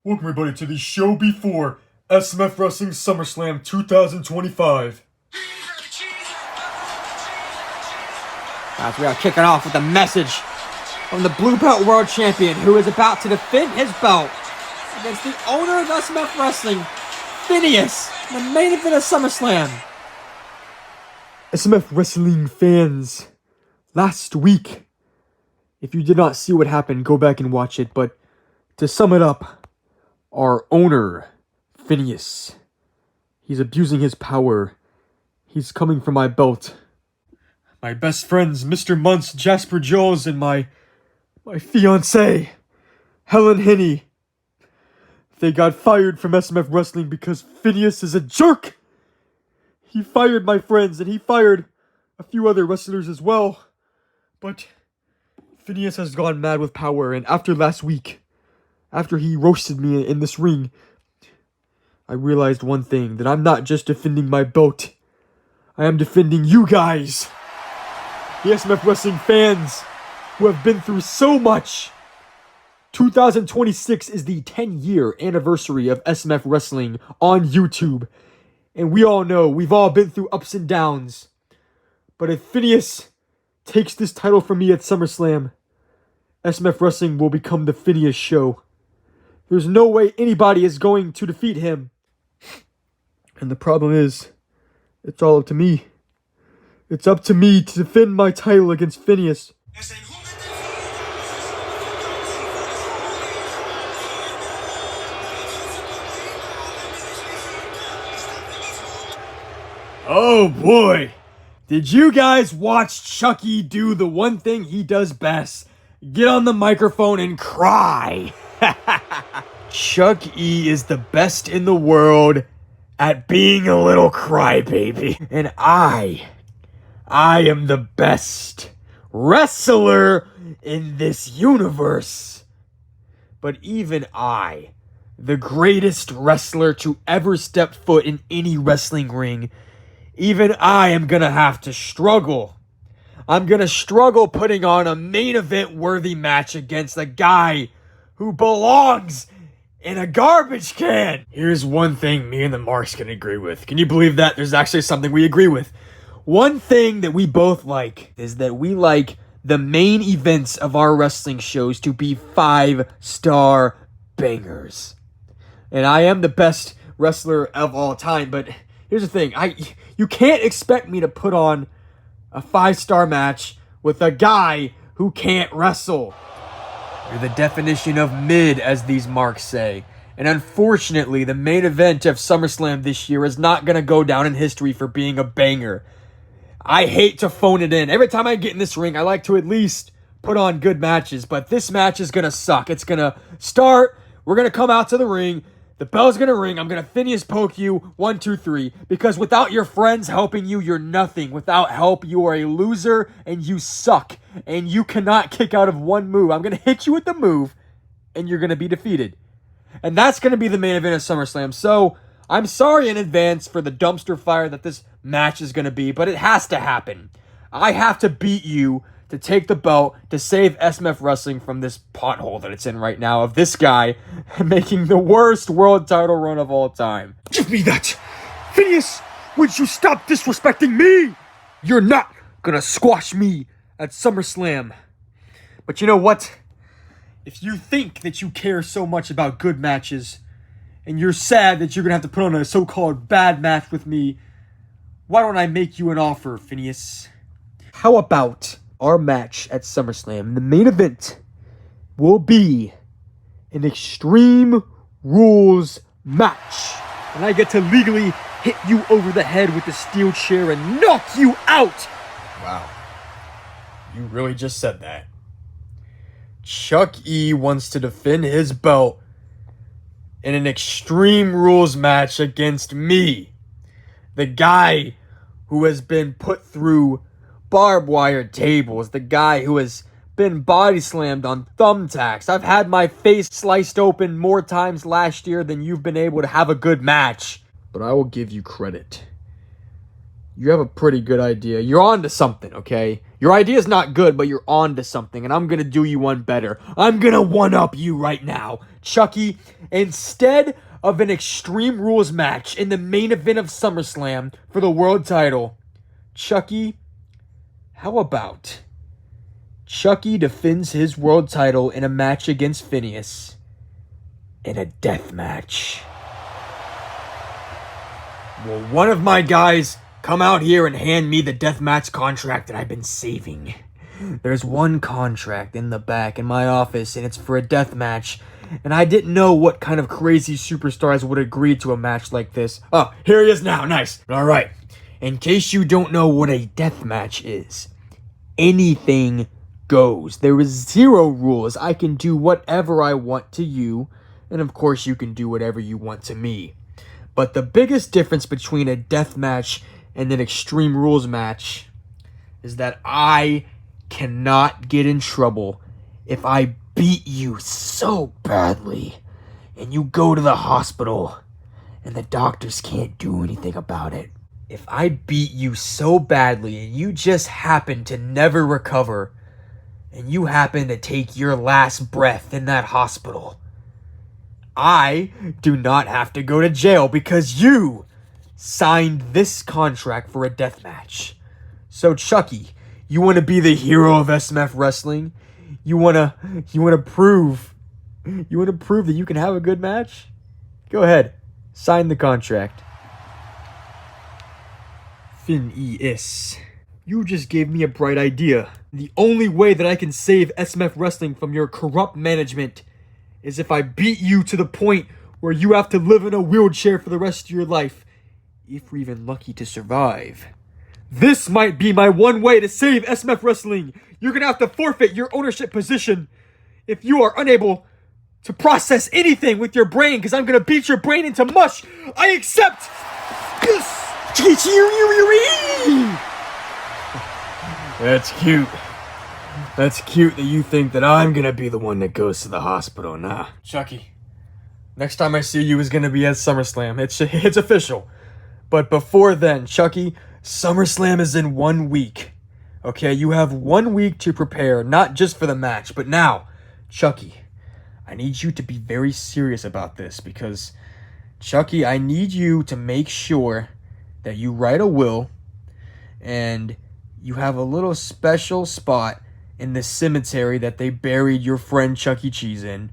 Welcome everybody to the show before SMF Wrestling SummerSlam 2025. Guys, we are kicking off with a message from the Blue Belt World Champion who is about to defend his belt against the owner of SMF Wrestling, Phineas, in the main event of SummerSlam. SMF Wrestling fans, last week, if you did not see what happened, go back and watch it, but to sum it up, our owner, Phineas, he's abusing his power. He's coming for my belt. My best friends, Mr. Muntz, Jasper Jules, and my fiancée, Helen Henney. They got fired from SMF Wrestling because Phineas is a jerk. He fired my friends, and he fired a few other wrestlers as well. But Phineas has gone mad with power, and after last week, after he roasted me in this ring, I realized one thing, that I'm not just defending my belt. I am defending you guys. The SMF Wrestling fans who have been through so much. 2026 is the 10-year anniversary of SMF Wrestling on YouTube. And we all know, we've all been through ups and downs. But if Phineas takes this title from me at SummerSlam, SMF Wrestling will become the Phineas show. There's no way anybody is going to defeat him. And the problem is, it's all up to me. It's up to me to defend my title against Phineas. Oh boy! Did you guys watch Chucky do the one thing he does best? Get on the microphone and cry! Chuck E is the best in the world at being a little crybaby. And I am the best wrestler in this universe. But even I, the greatest wrestler to ever step foot in any wrestling ring, even I am gonna have to struggle. I'm gonna struggle putting on a main event worthy match against a guy who belongs in a garbage can. Here's one thing me and the Marks can agree with. Can you believe that? There's actually something we agree with. One thing that we both like is that we like the main events of our wrestling shows to be 5-star bangers. And I am the best wrestler of all time, but here's the thing. You can't expect me to put on a 5-star match with a guy who can't wrestle. You're the definition of mid, as these Marks say. And unfortunately, the main event of SummerSlam this year is not going to go down in history for being a banger. I hate to phone it in. Every time I get in this ring, I like to at least put on good matches. But this match is going to suck. It's going to start. We're going to come out to the ring. The bell's going to ring. I'm going to Phineas poke you. 1, 2, 3. Because without your friends helping you, you're nothing. Without help, you are a loser and you suck. And you cannot kick out of one move. I'm going to hit you with the move and you're going to be defeated. And that's going to be the main event of SummerSlam. So I'm sorry in advance for the dumpster fire that this match is going to be, but it has to happen. I have to beat you to take the belt, to save SMF Wrestling from this pothole that it's in right now of this guy making the worst world title run of all time. Give me that! Phineas, would you stop disrespecting me? You're not gonna squash me at SummerSlam. But you know what? If you think that you care so much about good matches, and you're sad that you're gonna have to put on a so-called bad match with me, why don't I make you an offer, Phineas? How about our match at SummerSlam? The main event will be an Extreme Rules match. And I get to legally hit you over the head with the steel chair and knock you out. Wow. You really just said that. Chuck E wants to defend his belt in an Extreme Rules match against me. The guy who has been put through barbed wire tables, the guy who has been body slammed on thumbtacks. I've had my face sliced open more times last year than you've been able to have a good match. But I will give you credit. You have a pretty good idea. You're on to something, okay? Your idea's not good, but you're on to something, and I'm gonna do you one better. I'm gonna one-up you right now. Chucky, instead of an Extreme Rules match in the main event of SummerSlam for the world title, Chucky, how about Chucky defends his world title in a match against Phineas in a death match? Will one of my guys come out here and hand me the deathmatch contract that I've been saving? There's one contract in the back in my office, and it's for a deathmatch. And I didn't know what kind of crazy superstars would agree to a match like this. Oh, here he is now. Nice. All right. In case you don't know what a deathmatch is, anything goes. There is 0 rules. I can do whatever I want to you, and of course you can do whatever you want to me. But the biggest difference between a death match and an Extreme Rules match is that I cannot get in trouble if I beat you so badly and you go to the hospital and the doctors can't do anything about it. If I beat you so badly and you just happen to never recover and you happen to take your last breath in that hospital, I do not have to go to jail because you signed this contract for a death match. So Chucky, you want to be the hero of SMF wrestling? You want to prove that you can have a good match? Go ahead. Sign the contract. Phineas, you just gave me a bright idea. The only way that I can save SMF wrestling from your corrupt management is if I beat you to the point where you have to live in a wheelchair for the rest of your life, if we're even lucky to survive. This might be my one way to save SMF wrestling. You're gonna have to forfeit your ownership position if you are unable to process anything with your brain, because I'm gonna beat your brain into mush. I accept. Yes. That's cute. That's cute that you think that I'm gonna be the one that goes to the hospital. Nah, Chucky. Next time I see you is gonna be at SummerSlam. It's official. But before then, Chucky, SummerSlam is in 1 week. Okay, you have 1 week to prepare, not just for the match, but now, Chucky, I need you to be very serious about this because, Chucky, I need you to make sure that you write a will and you have a little special spot in the cemetery that they buried your friend Chuck E. Cheese in.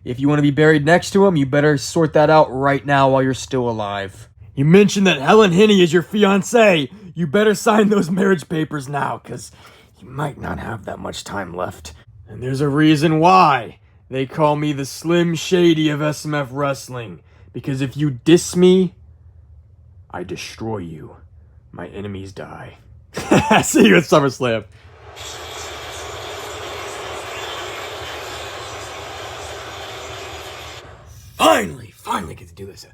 If you want to be buried next to him, you better sort that out right now while you're still alive. You mentioned that Helen Henney is your fiancée. You better sign those marriage papers now, because you might not have that much time left. And there's a reason why. They call me the Slim Shady of SMF Wrestling. Because if you diss me, I destroy you. My enemies die. See you at SummerSlam. Finally get to do this.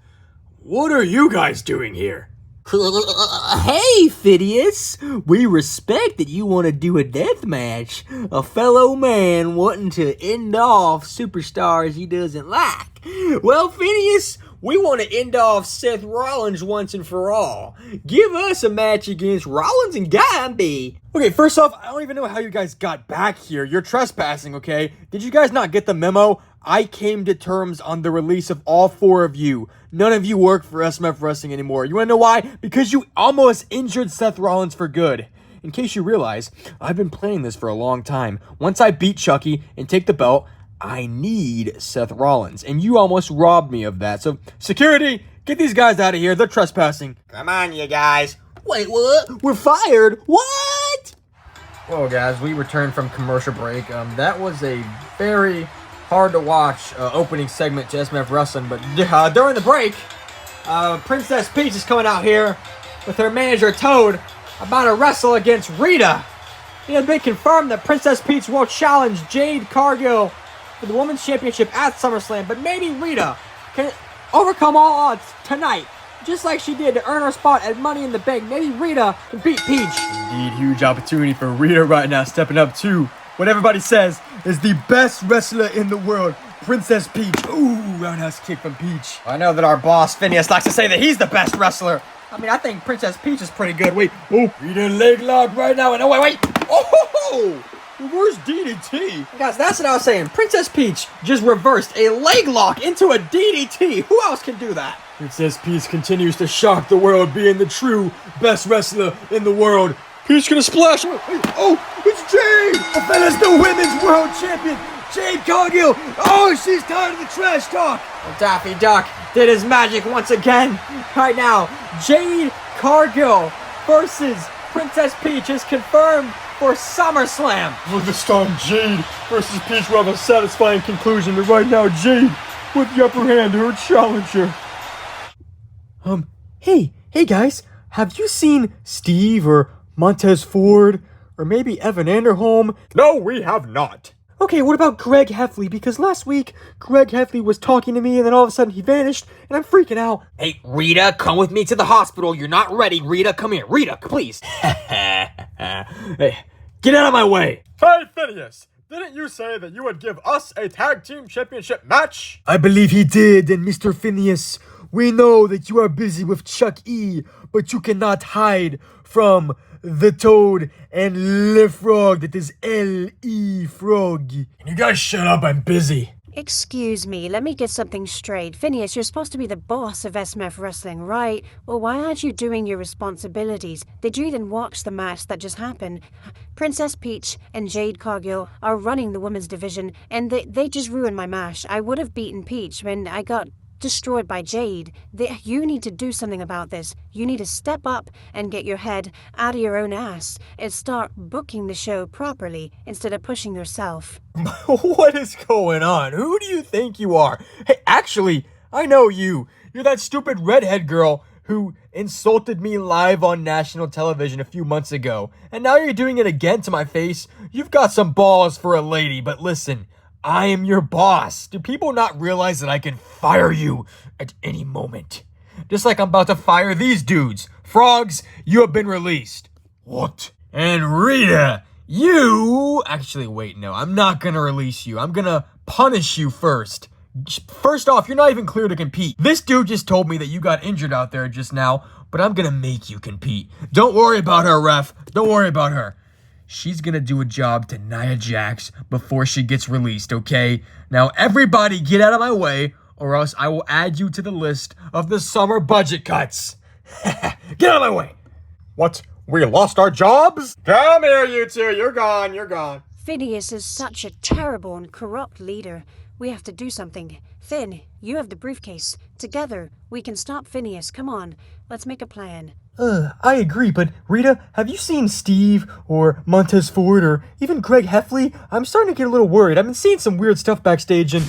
What are you guys doing here? Hey, Phineas. We respect that you want to do a death match. A fellow man wanting to end off superstars he doesn't like. Well, Phineas, we want to end off Seth Rollins once and for all. Give us a match against Rollins and Gandhi. Okay, first off, I don't even know how you guys got back here. You're trespassing, okay? Did you guys not get the memo? I came to terms on the release of all 4 of you. None of you work for SMF Wrestling anymore. You wanna know why? Because you almost injured Seth Rollins for good. In case you realize, I've been playing this for a long time. Once I beat Chucky and take the belt, I need Seth Rollins. And you almost robbed me of that. So, security, get these guys out of here. They're trespassing. Come on, you guys. Wait, what? We're fired? What? Well, guys, we returned from commercial break. That was a very hard to watch opening segment to SMF Wrestling, but during the break, Princess Peach is coming out here with her manager Toad about to wrestle against Rita. It has been confirmed that Princess Peach will challenge Jade Cargill for the Women's Championship at SummerSlam, but maybe Rita can overcome all odds tonight, just like she did to earn her spot at Money in the Bank. Maybe Rita can beat Peach. Indeed, huge opportunity for Rita right now, stepping up to what everybody says is the best wrestler in the world, Princess Peach. Ooh, roundhouse kick from Peach. I know that our boss, Phineas, likes to say that he's the best wrestler, I mean, I think Princess Peach is pretty good. Wait, Oh, Rita leg lock right now. And oh, wait. Oh, reverse DDT. guys, that's what I was saying. Princess Peach just reversed a leg lock into a DDT. Who else can do that? Princess Peach continues to shock the world, being the true best wrestler in the world. Peach gonna splash. Oh, it's Jade. The fella's the women's world champion. Jade Cargill. Oh, she's tired of the trash talk. Well, Daffy Duck did his magic once again. Right now, Jade Cargill versus Princess Peach is confirmed for SummerSlam. Well, this time Jade versus Peach will have a satisfying conclusion, but right now Jade with the upper hand to her challenger. Hey guys, have you seen Steve or Montez Ford or maybe Evan Anderholm? No, we have not. Okay, what about Greg Heffley? Because last week, Greg Heffley was talking to me and then all of a sudden he vanished and I'm freaking out. Hey, Rita, come with me to the hospital. You're not ready. Rita, come here. Rita, please. Hey, get out of my way. Hey, Phineas, didn't you say that you would give us a tag team championship match? I believe he did, and Mr. Phineas, we know that you are busy with Chuck E, but you cannot hide from the Toad and Le Frog that is L.E. Frog. Can you guys shut up? I'm busy. Excuse me, let me get something straight. Phineas, you're supposed to be the boss of SMF Wrestling, right? Well, why aren't you doing your responsibilities? Did you even watch the match that just happened? Princess Peach and Jade Cargill are running the women's division, and they just ruined my match. I would have beaten Peach when I got destroyed by Jade. You need to do something about this. You need to step up and get your head out of your own ass and start booking the show properly instead of pushing yourself. What is going on? Who do you think you are? Hey, actually, I know you. You're that stupid redhead girl who insulted me live on national television a few months ago. And now you're doing it again to my face. You've got some balls for a lady, but listen, I am your boss. Do people not realize that I can fire you at any moment? Just like I'm about to fire these dudes. Frogs, you have been released. What? And Rita, you... Actually, wait, no. I'm not gonna release you. I'm gonna punish you first. First off, you're not even clear to compete. This dude just told me that you got injured out there just now, but I'm gonna make you compete. Don't worry about her, ref. Don't worry about her. She's gonna do a job to Nia Jax before she gets released, okay? Now everybody get out of my way, or else I will add you to the list of the summer budget cuts. Get out of my way! What? We lost our jobs? Come here, you two. You're gone. You're gone. Phineas is such a terrible and corrupt leader. We have to do something. Finn, you have the briefcase. Together, we can stop Phineas. Come on, let's make a plan. I agree, but Rita, have you seen Steve or Montez Ford or even Greg Heffley? I'm starting to get a little worried. I've been seeing some weird stuff backstage and...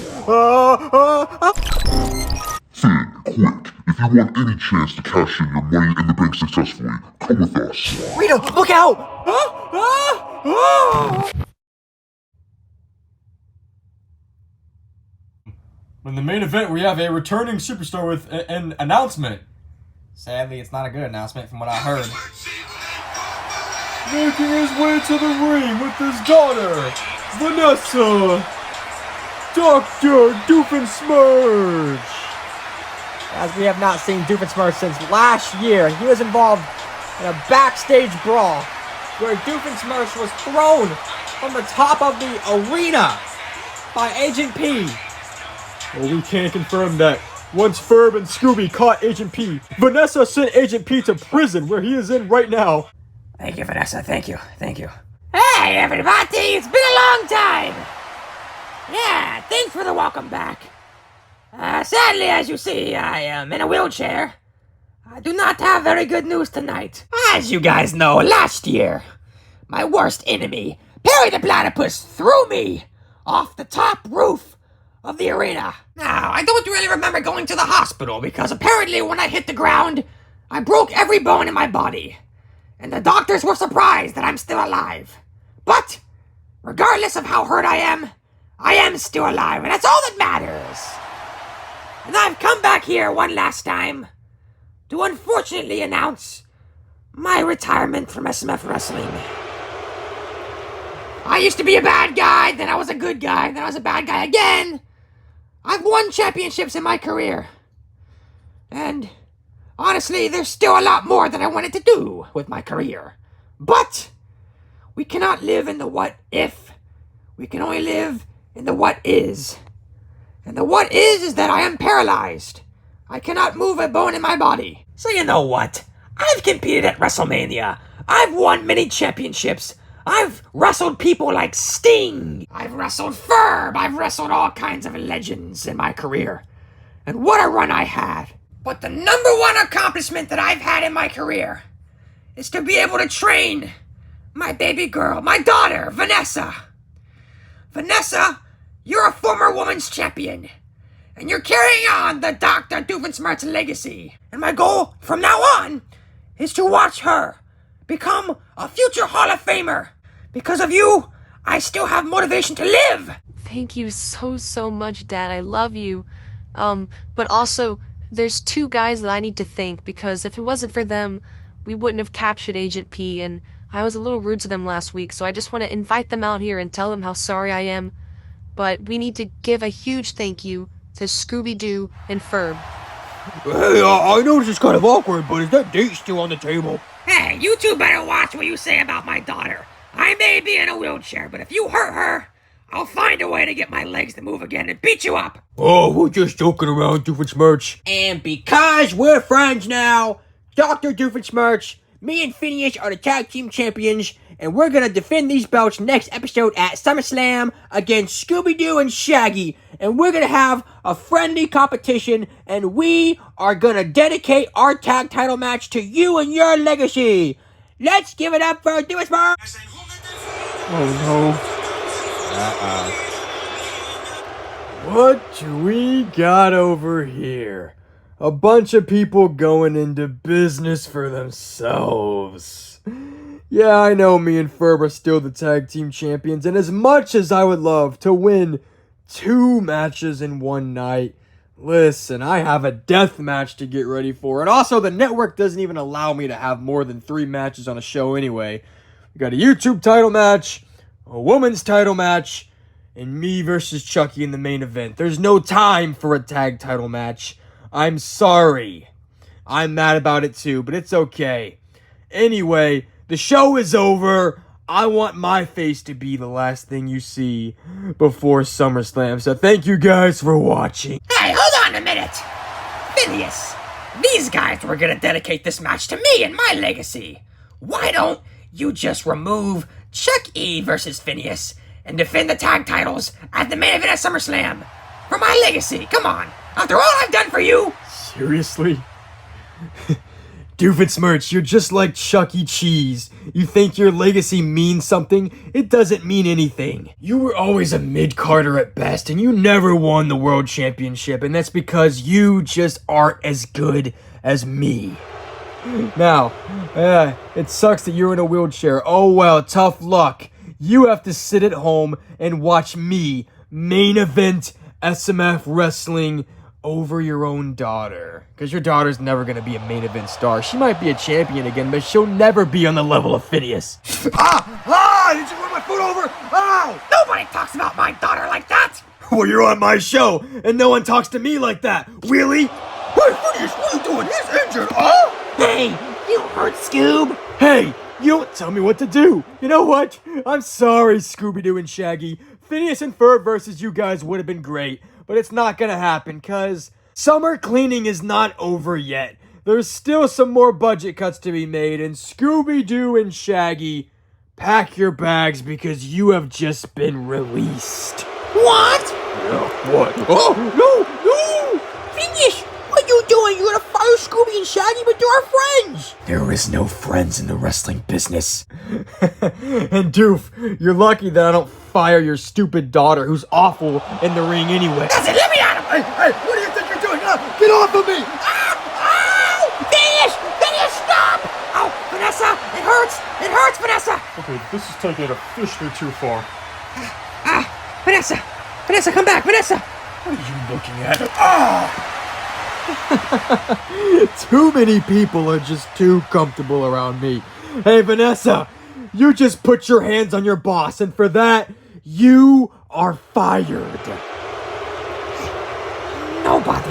Finn, quick. If you want any chance to cash in your money in the bank successfully, come with us. Rita, look out! In the main event, we have a returning superstar with an announcement. Sadly, it's not a good announcement from what I heard. Making his way to the ring with his daughter, Vanessa, Dr. Doofenshmirtz. As we have not seen Doofenshmirtz since last year, he was involved in a backstage brawl where Doofenshmirtz was thrown from the top of the arena by Agent P. Well, we can't confirm that. Once Ferb and Scooby caught Agent P, Vanessa sent Agent P to prison where he is in right now. Thank you, Vanessa. Thank you. Thank you. Hey, everybody! It's been a long time! Yeah, thanks for the welcome back. Sadly, as you see, I am in a wheelchair. I do not have very good news tonight. As you guys know, last year, my worst enemy, Perry the Platypus, threw me off the top roof of the arena. Now, I don't really remember going to the hospital because apparently when I hit the ground, I broke every bone in my body. And the doctors were surprised that I'm still alive. But, regardless of how hurt I am still alive, and that's all that matters. And I've come back here one last time to unfortunately announce my retirement from SMF Wrestling. I used to be a bad guy, then I was a good guy, then I was a bad guy again. I've won championships in my career. And Honestly, there's still a lot more that I wanted to do with my career. But we cannot live in the what if. We can only live in the what is. And the what is that I am paralyzed. I cannot move a bone in my body. So you know what? I've competed at WrestleMania. I've won many championships. I've wrestled people like Sting. I've wrestled Ferb. I've wrestled all kinds of legends in my career. And what a run I had. But the number one accomplishment that I've had in my career is to be able to train my baby girl, my daughter, Vanessa. Vanessa, you're a former women's champion. And you're carrying on the Dr. Doofenshmirtz legacy. And my goal from now on is to watch her become a future Hall of Famer. Because of you, I still have motivation to live. Thank you so much, Dad. I love you. But also, there's two guys that I need to thank, because if it wasn't for them, we wouldn't have captured Agent P, and I was a little rude to them last week, so I just want to invite them out here and tell them how sorry I am. But we need to give a huge thank you to Scooby-Doo and Ferb. Hey, I know this is kind of awkward, but is that date still on the table? Hey, you two better watch what you say about my daughter. I may be in a wheelchair, but if you hurt her, I'll find a way to get my legs to move again and beat you up. Oh, we're just joking around, Doofenshmirtz. And because we're friends now, Dr. Doofenshmirtz, me and Phineas are the tag team champions, and we're gonna defend these belts next episode at SummerSlam against Scooby-Doo and Shaggy. And we're gonna have a friendly competition, and we are gonna dedicate our tag title match to you and your legacy. Let's give it up for Doofenshmirtz! Oh no. What do we got over here? A bunch of people going into business for themselves. Yeah, I know me and Ferb are still the tag team champions, and as much as I would love to win 2 matches in one night, listen, I have a death match to get ready for, and also the network doesn't even allow me to have more than 3 matches on a show anyway. We got a YouTube title match, a women's title match, and me versus Chucky in the main event. There's no time for a tag title match. I'm sorry. I'm mad about it too, but it's okay. Anyway, the show is over. I want my face to be the last thing you see before SummerSlam, so thank you guys for watching. Hey, hold on a minute! Phineas, these guys were gonna dedicate this match to me and my legacy. Why don't you just remove Chuck E versus Phineas and defend the tag titles at the main event at SummerSlam for my legacy? Come on, after all I've done for you! Seriously? Doofenshmirtz, you're just like Chuck E. Cheese. You think your legacy means something? It doesn't mean anything. You were always a mid-carder at best, and you never won the world championship, and that's because you just aren't as good as me. Now, it sucks that you're in a wheelchair. Oh well, tough luck. You have to sit at home and watch me main event SMF wrestling over your own daughter. Because your daughter's never going to be a main event star. She might be a champion again, but she'll never be on the level of Phineas. Did you run my foot over? Ow! Nobody talks about my daughter like that! Well, you're on my show, and no one talks to me like that. Really? Hey, Phineas, what are you doing? He's injured. Oh! Hey, you hurt, Scoob! Hey, you don't tell me what to do. You know what? I'm sorry, Scooby-Doo and Shaggy. Phineas and Ferb versus you guys would have been great, but it's not gonna happen, because summer cleaning is not over yet. There's still some more budget cuts to be made, and Scooby-Doo and Shaggy, pack your bags because you have just been released. What? Yeah, what? Oh, no! Phineas, what are you doing? You're gonna fire Scooby and Shaggy, but they're our friends! There is no friends in the wrestling business. And Doof, you're lucky that I don't fire your stupid daughter who's awful in the ring anyway. That's it, let me at him! Hey, what do you think you're doing? Get off of me! Ow! Phineas, stop! Oh, Vanessa, it hurts, Vanessa! Okay, this is taking it officially too far. Vanessa, come back, Vanessa! What are you looking at? Too many people are just too comfortable around me. Hey, Vanessa, you just put your hands on your boss, and for that, you are fired. Nobody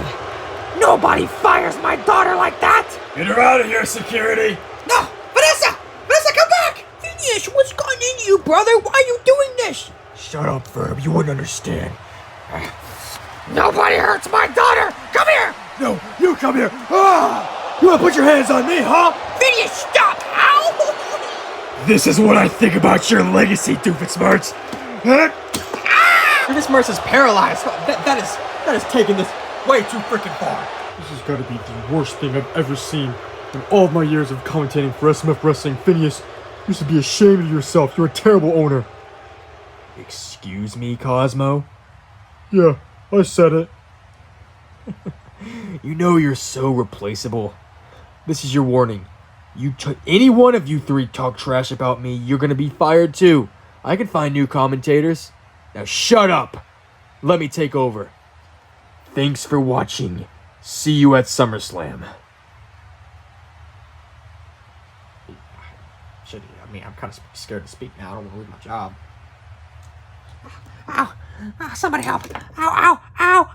Nobody fires my daughter like that! Get her out of here, security! No! Vanessa! Vanessa, come back! Phineas, what's going into you, brother? Why are you doing this? Shut up, Verb. You wouldn't understand. Nobody hurts my daughter! Come here! No, you come here! Ah! You wanna put your hands on me, huh? Phineas, stop! Ow! This is what I think about your legacy, Doofenshmirtz. Huh? Doofenshmirtz is paralyzed. That is taking this way too freaking far. This has got to be the worst thing I've ever seen. In all of my years of commentating for SMF Wrestling, Phineas, you should be ashamed of yourself. You're a terrible owner. Excuse me, Cosmo? Yeah, I said it. You know you're so replaceable. This is your warning. Any one of you three talk trash about me, you're gonna be fired too. I can find new commentators. Now shut up. Let me take over. Thanks for watching. See you at SummerSlam. I'm kind of scared to speak now. I don't want to lose my job. Ow! Somebody help! Ow! Ow! Ow!